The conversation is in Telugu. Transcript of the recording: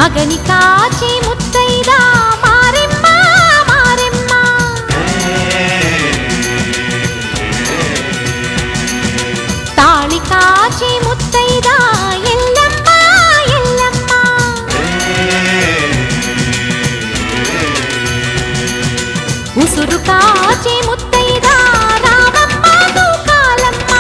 మగని కాచి ముత్తైదా మారెమ్మ మారెమ్మ తాళి కాచి ముత్తైదా ఎల్లమ్మ ఎల్లమ్మ ఉసురు కాచి ముత్తైదా రామమ్మ తూకాలమ్మ